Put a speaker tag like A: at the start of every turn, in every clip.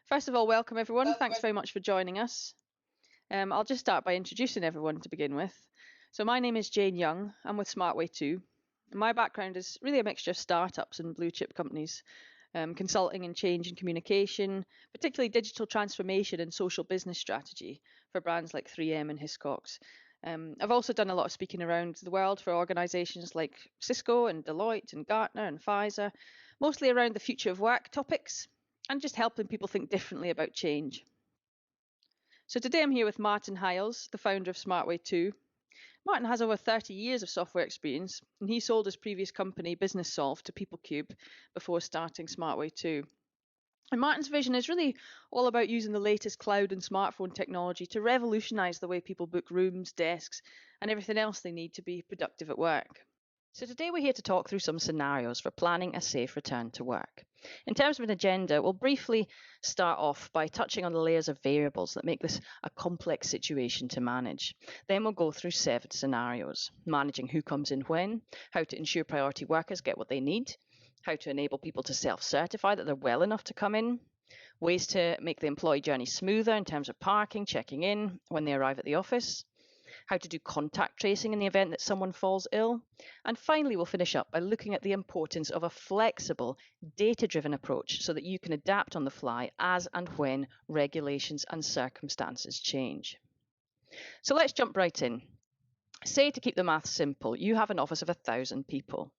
A: First of all, welcome everyone. Thanks very much for joining us. I'll just start by introducing everyone to begin with. So my name is Jane Young. I'm with Smartway 2. My background is really a mixture of startups and blue chip companies, consulting in change and communication, particularly digital transformation and social business strategy for brands like 3M and Hiscox. I've also done a lot of speaking around the world for organisations like Cisco and Deloitte and Gartner and Pfizer, mostly around the future of work topics and just helping people think differently about change. So today I'm here with Martin Hiles, the founder of Smartway 2. Martin has over 30 years of software experience, and he sold his previous company, BusinessSolve, to PeopleCube before starting Smartway 2. And Martin's vision is really all about using the latest cloud and smartphone technology to revolutionise the way people book rooms, desks, and everything else they need to be productive at work. So today we're here to talk through some scenarios for planning a safe return to work. In terms of an agenda, we'll briefly start off by touching on the layers of variables that make this a complex situation to manage. Then we'll go through 7 scenarios: managing who comes in when, how to ensure priority workers get what they need, how to enable people to self-certify that they're well enough to come in, ways to make the employee journey smoother in terms of parking, checking in when they arrive at the office, how to do contact tracing in the event that someone falls ill. And finally, we'll finish up by looking at the importance of a flexible, data-driven approach so that you can adapt on the fly as and when regulations and circumstances change. So let's jump right in. Say, to keep the maths simple, you have an office of 1,000 people.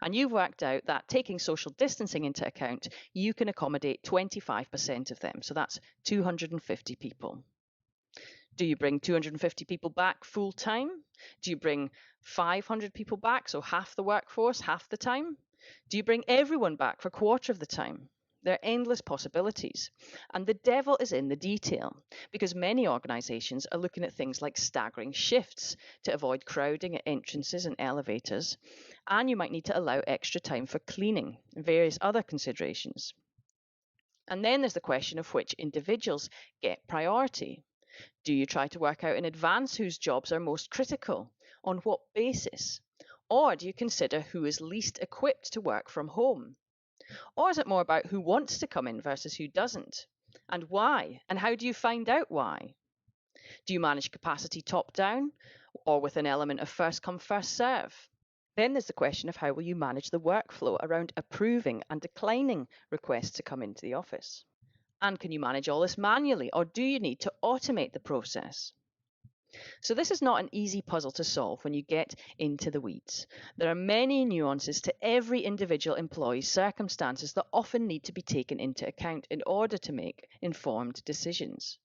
A: And you've worked out that taking social distancing into account, you can accommodate 25% of them. So that's 250 people. Do you bring 250 people back full time? Do you bring 500 people back, so half the workforce, half the time? Do you bring everyone back for a quarter of the time? There are endless possibilities. And the devil is in the detail, because many organisations are looking at things like staggering shifts to avoid crowding at entrances and elevators. And you might need to allow extra time for cleaning and various other considerations. And then there's the question of which individuals get priority. Do you try to work out in advance whose jobs are most critical? On what basis? Or do you consider who is least equipped to work from home? Or is it more about who wants to come in versus who doesn't? And why? And how do you find out why? Do you manage capacity top down or with an element of first come, first serve? Then there's the question of how will you manage the workflow around approving and declining requests to come into the office? And can you manage all this manually, or do you need to automate the process? So this is not an easy puzzle to solve when you get into the weeds. There are many nuances to every individual employee's circumstances that often need to be taken into account in order to make informed decisions.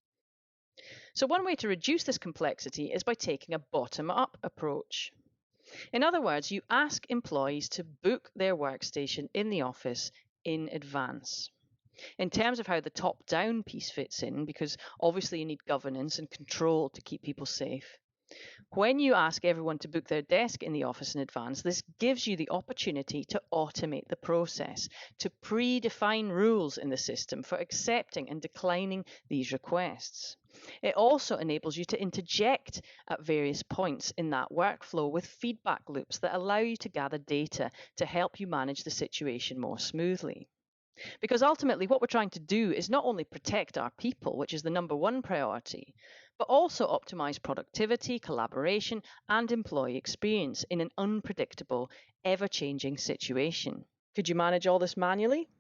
A: So one way to reduce this complexity is by taking a bottom-up approach. In other words, you ask employees to book their workstation in the office in advance. In terms of how the top-down piece fits in, because obviously you need governance and control to keep people safe. When you ask everyone to book their desk in the office in advance, this gives you the opportunity to automate the process, to predefine rules in the system for accepting and declining these requests. It also enables you to interject at various points in that workflow with feedback loops that allow you to gather data to help you manage the situation more smoothly. Because ultimately, what we're trying to do is not only protect our people, which is the number one priority, but also optimize productivity, collaboration, and employee experience in an unpredictable, ever-changing situation. Could you manage all this manually?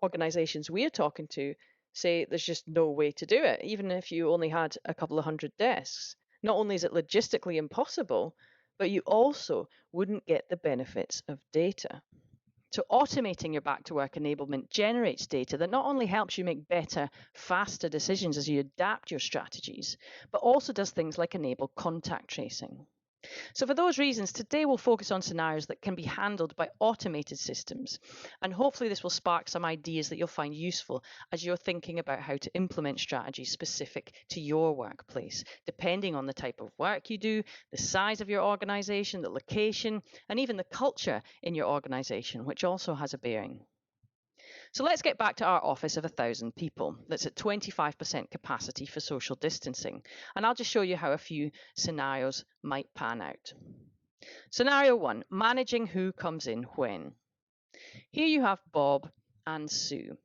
A: Organizations we're talking to say there's just no way to do it, even if you only had a couple of hundred desks. Not only is it logistically impossible, but you also wouldn't get the benefits of data. So automating your back to work enablement generates data that not only helps you make better, faster decisions as you adapt your strategies, but also does things like enable contact tracing. So for those reasons, today we'll focus on scenarios that can be handled by automated systems. And hopefully this will spark some ideas that you'll find useful as you're thinking about how to implement strategies specific to your workplace, depending on the type of work you do, the size of your organization, the location, and even the culture in your organization, which also has a bearing. So let's get back to our office of 1,000 people that's at 25% capacity for social distancing. And I'll just show you how a few scenarios might pan out. Scenario 1, managing who comes in when. Here you have Bob and Sue.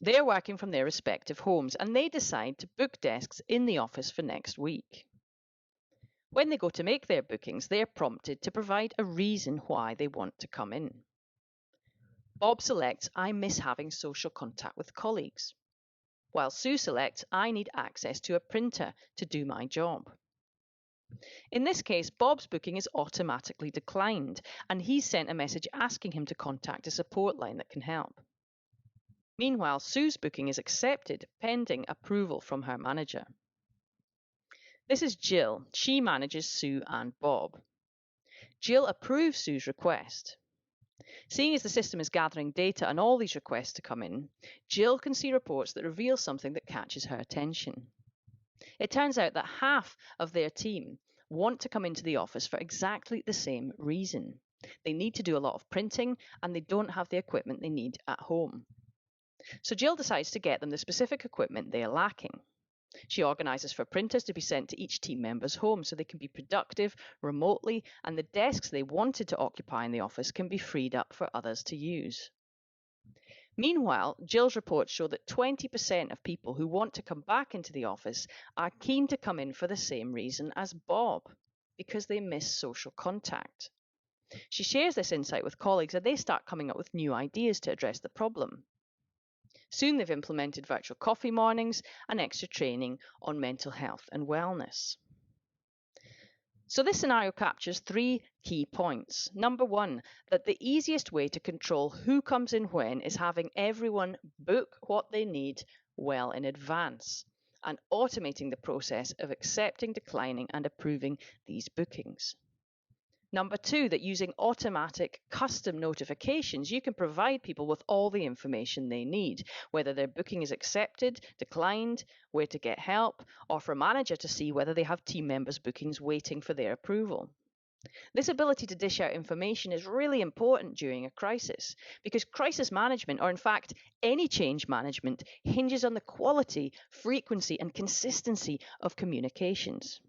A: They're working from their respective homes and they decide to book desks in the office for next week. When they go to make their bookings, they are prompted to provide a reason why they want to come in. Bob selects, I miss having social contact with colleagues, while Sue selects, I need access to a printer to do my job. In this case, Bob's booking is automatically declined, and he's sent a message asking him to contact a support line that can help. Meanwhile, Sue's booking is accepted pending approval from her manager. This is Jill. She manages Sue and Bob. Jill approves Sue's request. Seeing as the system is gathering data on all these requests to come in, Jill can see reports that reveal something that catches her attention. It turns out that half of their team want to come into the office for exactly the same reason. They need to do a lot of printing and they don't have the equipment they need at home. So Jill decides to get them the specific equipment they are lacking. She organises for printers to be sent to each team member's home so they can be productive remotely and the desks they wanted to occupy in the office can be freed up for others to use. Meanwhile, Jill's reports show that 20% of people who want to come back into the office are keen to come in for the same reason as Bob, because they miss social contact. She shares this insight with colleagues and they start coming up with new ideas to address the problem. Soon they've implemented virtual coffee mornings and extra training on mental health and wellness. So this scenario captures 3 key points. Number 1, that the easiest way to control who comes in when is having everyone book what they need well in advance and automating the process of accepting, declining and approving these bookings. Number 2, that using automatic custom notifications, you can provide people with all the information they need, whether their booking is accepted, declined, where to get help, or for a manager to see whether they have team members' bookings waiting for their approval. This ability to dish out information is really important during a crisis because crisis management, or in fact, any change management, hinges on the quality, frequency, and consistency of communications.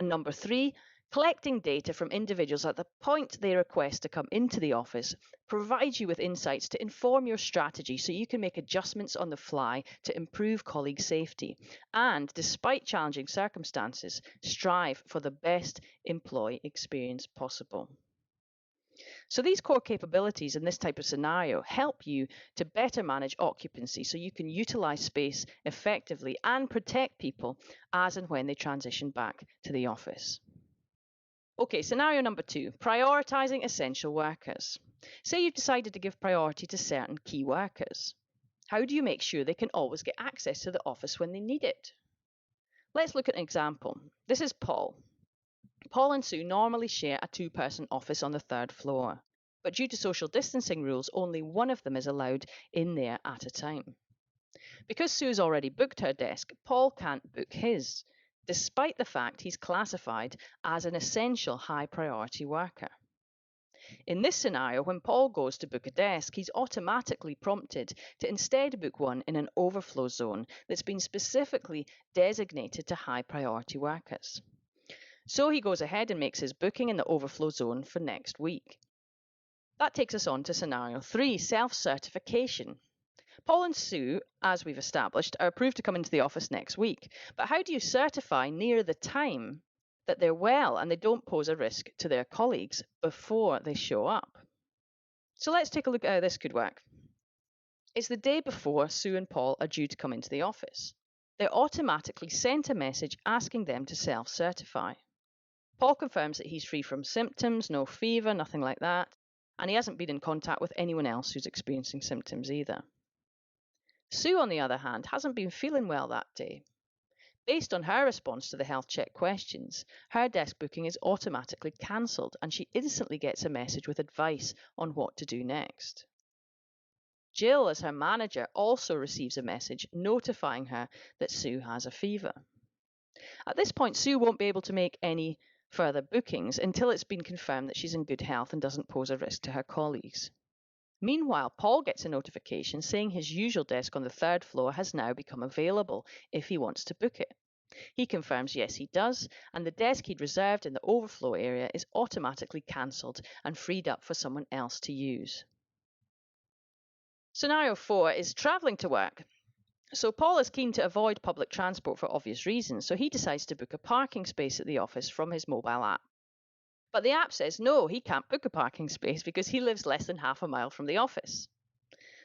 A: And number 3, collecting data from individuals at the point they request to come into the office provides you with insights to inform your strategy so you can make adjustments on the fly to improve colleague safety and, despite challenging circumstances, strive for the best employee experience possible. So these core capabilities in this type of scenario help you to better manage occupancy so you can utilize space effectively and protect people as and when they transition back to the office. Okay, scenario number 2, prioritizing essential workers. Say you've decided to give priority to certain key workers. How do you make sure they can always get access to the office when they need it? Let's look at an example. This is Paul. Paul and Sue normally share a 2-person office on the 3rd floor, but due to social distancing rules, only one of them is allowed in there at a time. Because Sue's already booked her desk, Paul can't book his, despite the fact he's classified as an essential high-priority worker. In this scenario, when Paul goes to book a desk, he's automatically prompted to instead book one in an overflow zone that's been specifically designated to high-priority workers. So he goes ahead and makes his booking in the overflow zone for next week. That takes us on to scenario 3, self-certification. Paul and Sue, as we've established, are approved to come into the office next week. But how do you certify near the time that they're well and they don't pose a risk to their colleagues before they show up? So let's take a look at how this could work. It's the day before Sue and Paul are due to come into the office. They're automatically sent a message asking them to self-certify. Paul confirms that he's free from symptoms, no fever, nothing like that, and he hasn't been in contact with anyone else who's experiencing symptoms either. Sue, on the other hand, hasn't been feeling well that day. Based on her response to the health check questions, her desk booking is automatically cancelled and she instantly gets a message with advice on what to do next. Jill, as her manager, also receives a message notifying her that Sue has a fever. At this point, Sue won't be able to make any further bookings until it's been confirmed that she's in good health and doesn't pose a risk to her colleagues. Meanwhile, Paul gets a notification saying his usual desk on the 3rd floor has now become available if he wants to book it. He confirms yes he does, and the desk he'd reserved in the overflow area is automatically cancelled and freed up for someone else to use. Scenario 4 is travelling to work. So Paul is keen to avoid public transport for obvious reasons, so he decides to book a parking space at the office from his mobile app. But the app says no, he can't book a parking space because he lives less than half a mile from the office.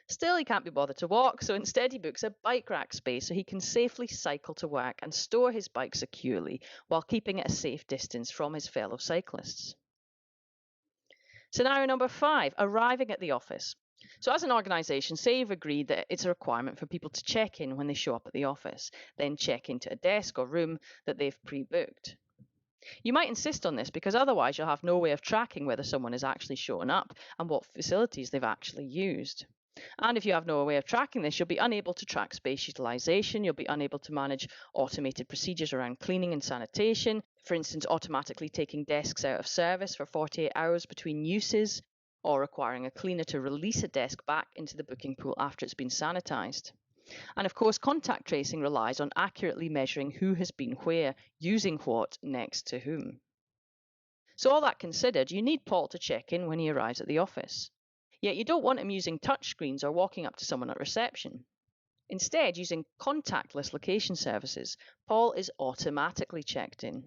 A: Still, he can't be bothered to walk, so instead he books a bike rack space so he can safely cycle to work and store his bike securely while keeping at a safe distance from his fellow cyclists. Scenario number 5, arriving at the office. So as an organisation, say you've agreed that it's a requirement for people to check in when they show up at the office, then check into a desk or room that they've pre-booked. You might insist on this because otherwise you'll have no way of tracking whether someone is actually showing up and what facilities they've actually used. And if you have no way of tracking this, you'll be unable to track space utilisation, you'll be unable to manage automated procedures around cleaning and sanitation, for instance, automatically taking desks out of service for 48 hours between uses, or requiring a cleaner to release a desk back into the booking pool after it's been sanitised. And of course, contact tracing relies on accurately measuring who has been where, using what next to whom. So all that considered, you need Paul to check in when he arrives at the office. Yet you don't want him using touchscreens or walking up to someone at reception. Instead, using contactless location services, Paul is automatically checked in.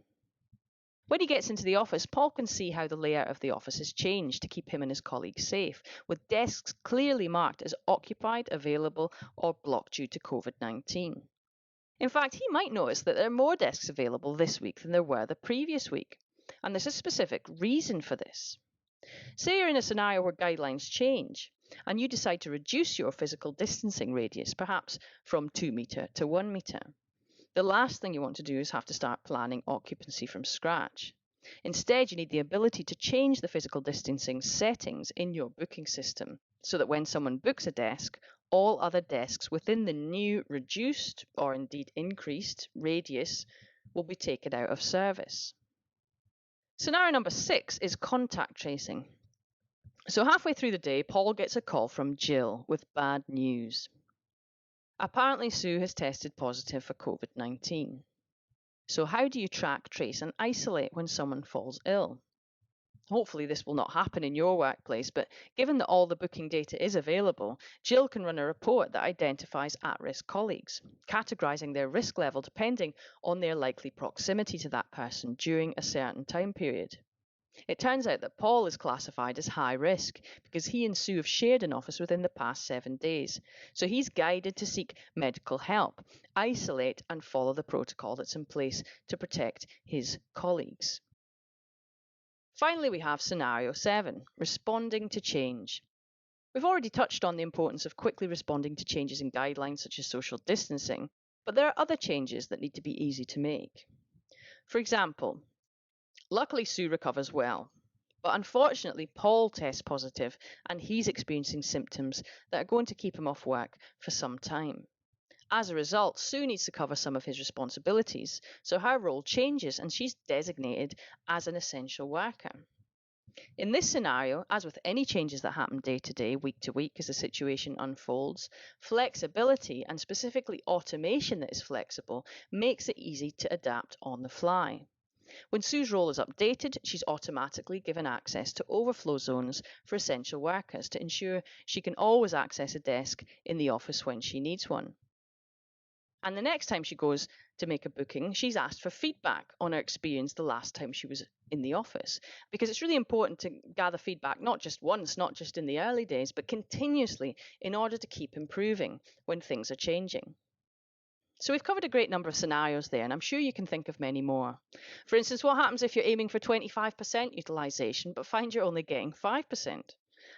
A: When he gets into the office, Paul can see how the layout of the office has changed to keep him and his colleagues safe, with desks clearly marked as occupied, available, or blocked due to COVID-19. In fact, he might notice that there are more desks available this week than there were the previous week, and there's a specific reason for this. Say you're in a scenario where guidelines change and you decide to reduce your physical distancing radius, perhaps from 2 metre to 1 metre. The last thing you want to do is have to start planning occupancy from scratch. Instead, you need the ability to change the physical distancing settings in your booking system so that when someone books a desk, all other desks within the new reduced or indeed increased radius will be taken out of service. Scenario number 6 is contact tracing. So halfway through the day, Paul gets a call from Jill with bad news. Apparently, Sue has tested positive for COVID-19. So how do you track, trace and isolate when someone falls ill? Hopefully this will not happen in your workplace, but given that all the booking data is available, Jill can run a report that identifies at-risk colleagues, categorising their risk level depending on their likely proximity to that person during a certain time period. It turns out that Paul is classified as high risk because he and Sue have shared an office within the past 7 days. So he's guided to seek medical help, isolate and follow the protocol that's in place to protect his colleagues. Finally, we have scenario 7, responding to change. We've already touched on the importance of quickly responding to changes in guidelines such as social distancing, but there are other changes that need to be easy to make. For example, luckily Sue recovers well, but unfortunately Paul tests positive and he's experiencing symptoms that are going to keep him off work for some time. As a result, Sue needs to cover some of his responsibilities, so her role changes and she's designated as an essential worker. In this scenario, as with any changes that happen day to day, week to week as the situation unfolds, flexibility and specifically automation that is flexible makes it easy to adapt on the fly. When Sue's role is updated, she's automatically given access to overflow zones for essential workers to ensure she can always access a desk in the office when she needs one. And the next time she goes to make a booking, she's asked for feedback on her experience the last time she was in the office. Because it's really important to gather feedback, not just once, not just in the early days, but continuously in order to keep improving when things are changing. So we've covered a great number of scenarios there, and I'm sure you can think of many more. For instance, what happens if you're aiming for 25% utilisation, but find you're only getting 5%?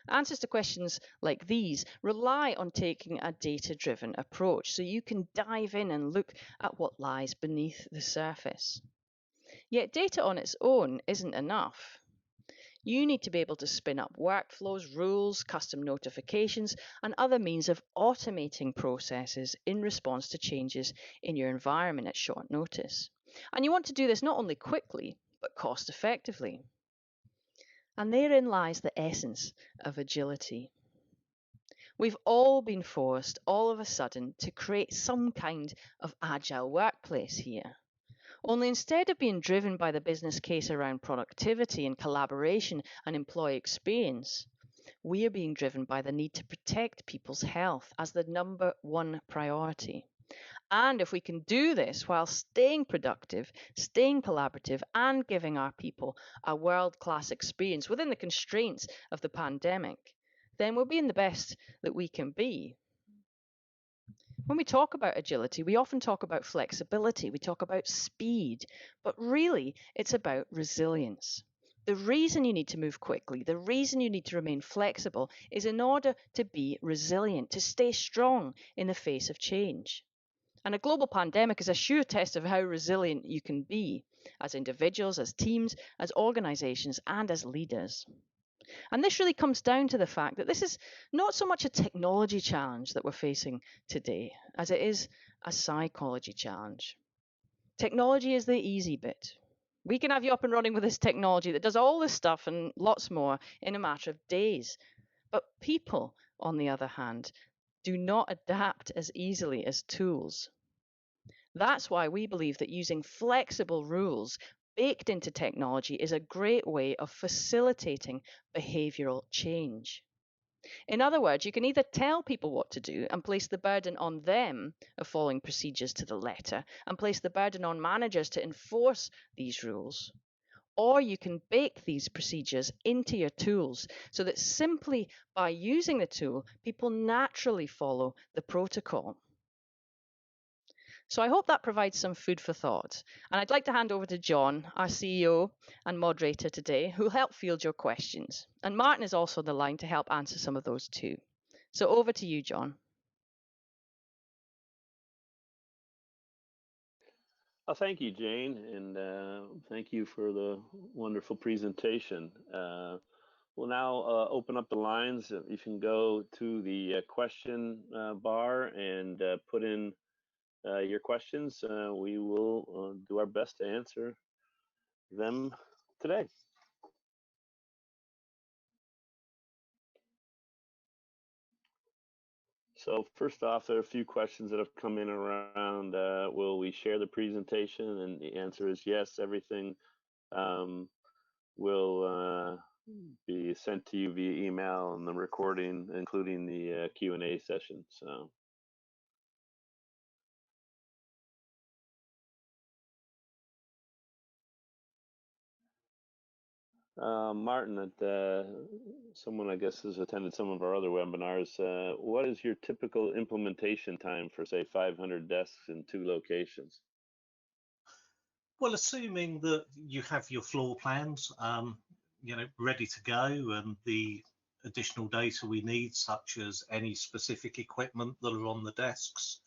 A: Answers to questions like these rely on taking a data-driven approach, so you can dive in and look at what lies beneath the surface. Yet data on its own isn't enough. You need to be able to spin up workflows, rules, custom notifications, and other means of automating processes in response to changes in your environment at short notice. And you want to do this not only quickly, but cost effectively. And therein lies the essence of agility. We've all been forced all of a sudden to create some kind of agile workplace here. Only instead of being driven by the business case around productivity and collaboration and employee experience,
B: we are being driven by the need to protect people's health as the #1 priority. And if we can do this while staying productive, staying collaborative, and giving our people a world-class experience within the constraints of the pandemic, then we're being the best that we can be. When we talk about agility, we often talk about flexibility, we talk about speed, but really it's about resilience. The reason you need to move quickly, the reason you need to remain flexible is in order to be resilient, to stay strong in the face of change. And a global pandemic is a sure test of how resilient you can be as individuals, as teams, as organizations, and as leaders. And this really comes down to the fact that this is not so much a technology challenge that we're facing today as it is a psychology challenge. Technology is the easy bit. We can have you up and running with this technology that does all this stuff and lots more in a matter of days. But people, on the other hand, do not adapt as easily as tools. That's why we believe that using flexible rules baked into technology is a great way of facilitating behavioral change. In other words, you can either tell people what to do and place the burden on them of following procedures to the letter and place the burden on managers to enforce these rules, or you can bake these procedures into your tools so that simply by using the tool, people naturally follow the protocol. So I hope that provides some food for thought. And I'd like to hand over to John, our CEO and moderator today, who'll help field your questions. And Martin is also on the line to help answer some of those too. So over to you, John.
C: Thank you, Jane, and thank you for the wonderful presentation. We'll now open up the lines. You can go to the question bar and put in your questions. We will do our best to answer them today. So first off, there are a few questions that have come in around will we share the presentation? And the answer is yes. Everything will be sent to you via email and the recording, including the Q&A session. So. Martin, someone I guess has attended some of our other webinars. What is your typical implementation time for, say, 500 desks in 2 locations?
D: Well, assuming that you have your floor plans, ready to go, and the additional data we need, such as any specific equipment that are on the desks,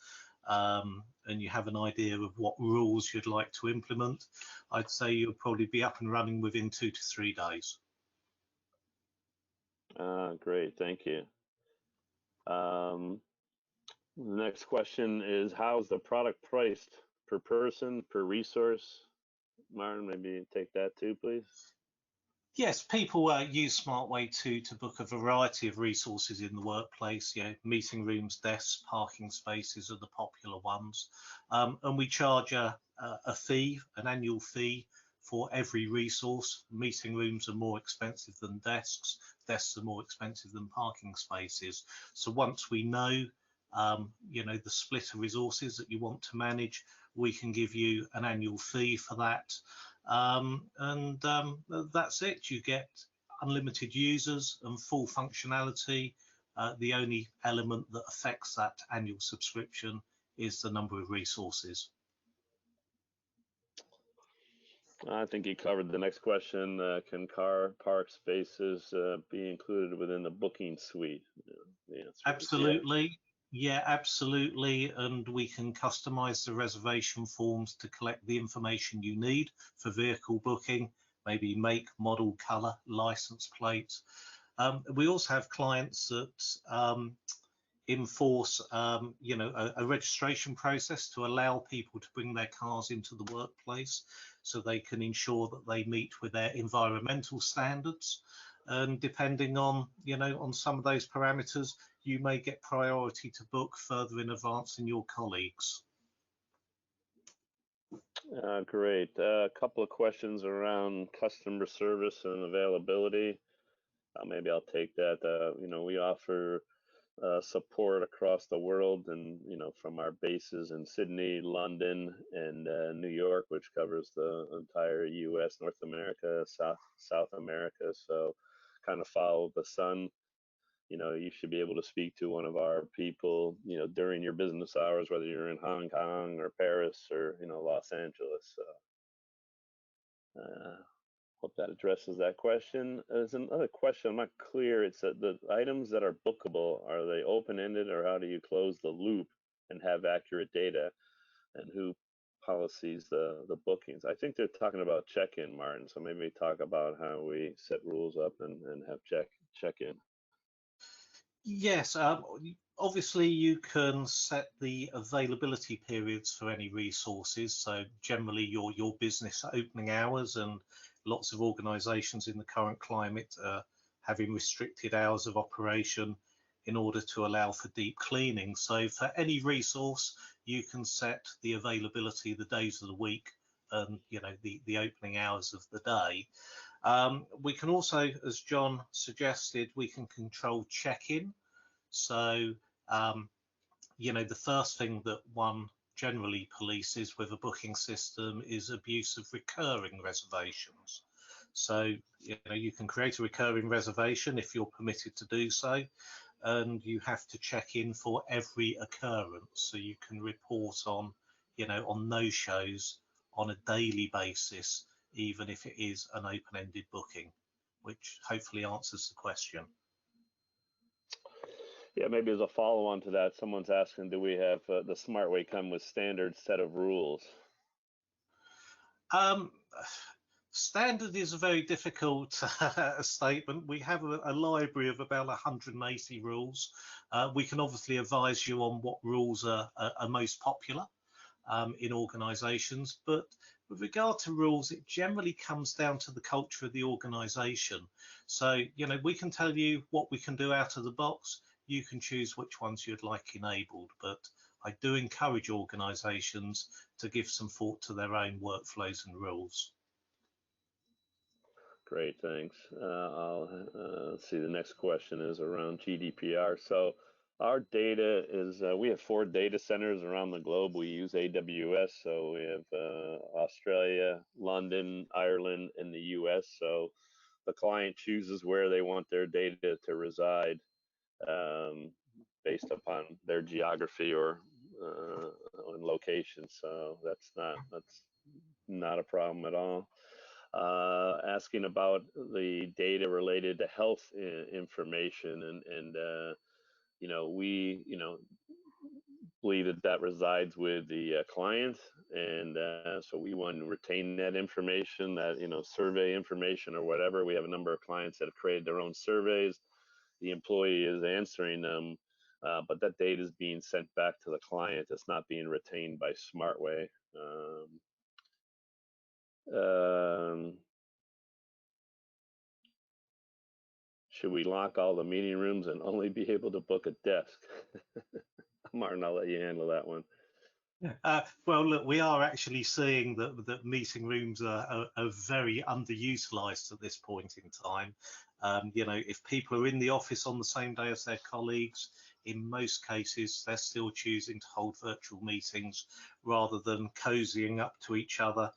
D: and you have an idea of what rules you'd like to implement, I'd say you'll probably be up and running within 2 to 3 days.
C: Great, thank you. The next question is, how is the product priced per person, per resource? Martin, maybe take that too, please.
D: Yes, people use SmartWay to book a variety of resources in the workplace. Meeting rooms, desks, parking spaces are the popular ones. And we charge a fee, an annual fee for every resource. Meeting rooms are more expensive than desks. Desks are more expensive than parking spaces. So once we know, the split of resources that you want to manage, we can give you an annual fee for that. That's it. You get unlimited users and full functionality. The only element that affects that annual subscription is the number of resources.
C: I think you covered the next question. Can car park spaces be included within the booking suite?
D: Absolutely. Yeah, absolutely. And we can customize the reservation forms to collect the information you need for vehicle booking, maybe make, model, color, license plate. We also have clients that enforce, a registration process to allow people to bring their cars into the workplace so they can ensure that they meet with their environmental standards. And depending on, on some of those parameters, you may get priority to book further in advance than your colleagues.
C: Great. A couple of questions around customer service and availability. Maybe I'll take that. We offer support across the world, and from our bases in Sydney, London, and New York, which covers the entire U.S., North America, South America. So, kind of follow the sun. You should be able to speak to one of our people, during your business hours, whether you're in Hong Kong or Paris or Los Angeles. So, hope that addresses that question. There's another question I'm not clear. It's that the items that are bookable, are they open-ended, or how do you close the loop and have accurate data, and who policies the bookings? I think they're talking about check-in, Martin. So maybe talk about how we set rules up and have check-in.
D: Yes, obviously you can set the availability periods for any resources. So generally your business opening hours, and lots of organisations in the current climate are having restricted hours of operation in order to allow for deep cleaning. So for any resource, you can set the availability, the days of the week, and the opening hours of the day. We can also, as John suggested, we can control check-in. So, the first thing that one generally polices with a booking system is abuse of recurring reservations. So, you can create a recurring reservation if you're permitted to do so, and you have to check in for every occurrence. So you can report on, on no-shows on a daily basis, even if it is an open-ended booking, which hopefully answers the question.
C: Yeah, maybe as a follow-on to that, someone's asking, do we have the Smart Way come with standard set of rules?
D: Standard is a very difficult statement. We have a library of about 180 rules. We can obviously advise you on what rules are most popular in organisations, but with regard to rules, it generally comes down to the culture of the organisation. So, we can tell you what we can do out of the box. You can choose which ones you'd like enabled, but I do encourage organisations to give some thought to their own workflows and rules.
C: Great, thanks. I'll see, the next question is around GDPR. So our data is, we have 4 data centers around the globe. We use AWS, so we have Australia, London, Ireland, and the US. So the client chooses where they want their data to reside based upon their geography or location. So that's not a problem at all. Asking about the data related to health information, and we believe that resides with the client, and so we want to retain that information, that survey information or whatever. We have a number of clients that have created their own surveys. The employee is answering them, but that data is being sent back to the client. It's not being retained by SmartWay. Should we lock all the meeting rooms and only be able to book a desk? Martin, I'll let you handle that one.
D: Well, look, we are actually seeing that meeting rooms are very underutilized at this point in time. If people are in the office on the same day as their colleagues, in most cases, they're still choosing to hold virtual meetings rather than cozying up to each other,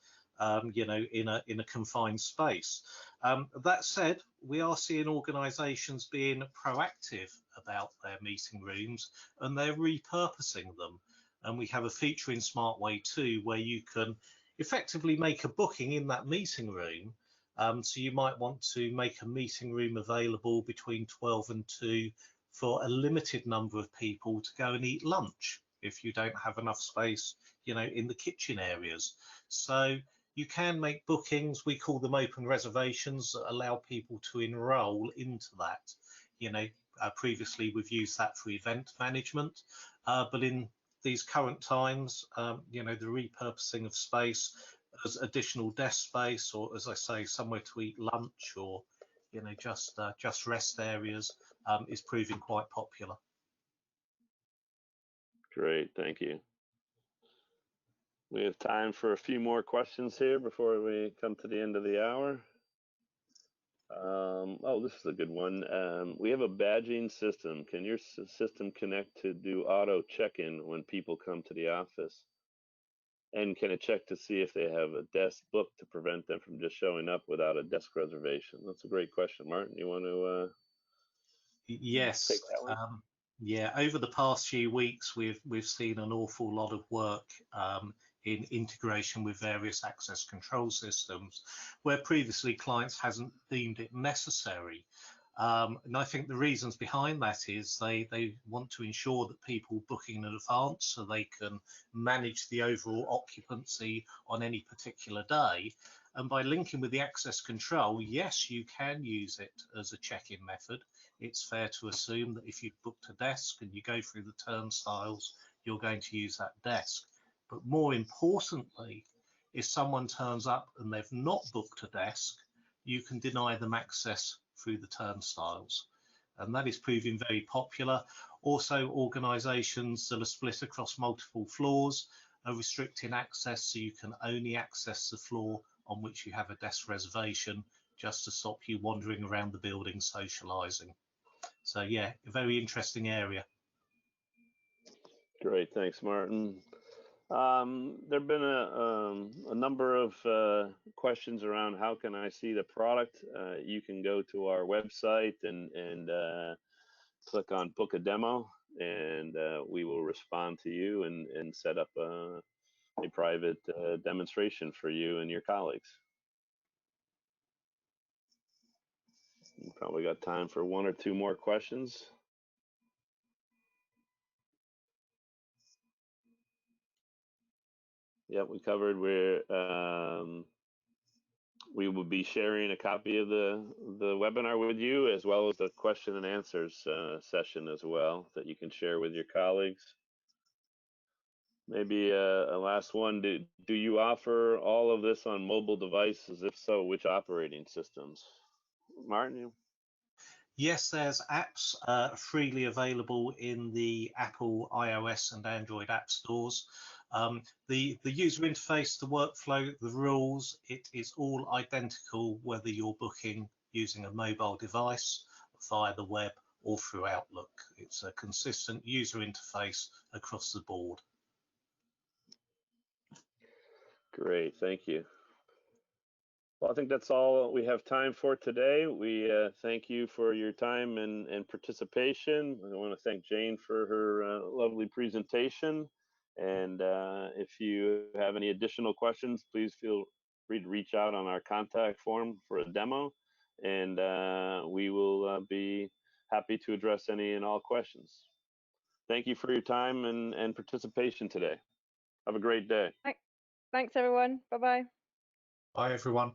D: in a confined space. That said, we are seeing organisations being proactive about their meeting rooms, and they're repurposing them. And we have a feature in SmartWay 2 where you can effectively make a booking in that meeting room. So you might want to make a meeting room available between 12 and 2 for a limited number of people to go and eat lunch if you don't have enough space, in the kitchen areas. So you can make bookings, we call them open reservations, that allow people to enroll into that. Previously we've used that for event management, but in these current times, the repurposing of space as additional desk space, or as I say, somewhere to eat lunch, or just rest areas, is proving quite popular.
C: Great, thank you. We have time for a few more questions here before we come to the end of the hour. Oh, this is a good one. We have a badging system. Can your system connect to do auto check-in when people come to the office? And can it check to see if they have a desk booked to prevent them from just showing up without a desk reservation? That's a great question. Martin, you want to
D: Yes.
C: take that one?
D: Yeah, over the past few weeks, we've seen an awful lot of work in integration with various access control systems, where previously clients hasn't deemed it necessary. And I think the reasons behind that is they want to ensure that people booking in advance so they can manage the overall occupancy on any particular day. And by linking with the access control, yes, you can use it as a check-in method. It's fair to assume that if you've booked a desk and you go through the turnstiles, you're going to use that desk. But more importantly, if someone turns up and they've not booked a desk, you can deny them access through the turnstiles. And that is proving very popular. Also, organisations that are split across multiple floors are restricting access, so you can only access the floor on which you have a desk reservation, just to stop you wandering around the building socialising. So yeah, a very interesting area.
C: Great, thanks, Martin. There have been a number of questions around how can I see the product. You can go to our website and click on book a demo, and we will respond to you and set up a private demonstration for you and your colleagues. We probably got time for one or two more questions. Yeah, we covered where we will be sharing a copy of the webinar with you, as well as the question and answers session as well that you can share with your colleagues. Maybe a last one. Do you offer all of this on mobile devices? If so, which operating systems? Martin?
D: Yes, there's apps freely available in the Apple iOS and Android app stores. The user interface, the workflow, the rules, it is all identical whether you're booking using a mobile device, via the web, or through Outlook. It's a consistent user interface across the board.
C: Great, thank you. Well, I think that's all we have time for today. We thank you for your time and participation. I want to thank Jane for her lovely presentation. And if you have any additional questions, please feel free to reach out on our contact form for a demo. And we will be happy to address any and all questions. Thank you for your time and participation today. Have a great day.
A: Thanks, everyone. Bye-bye.
D: Bye, everyone.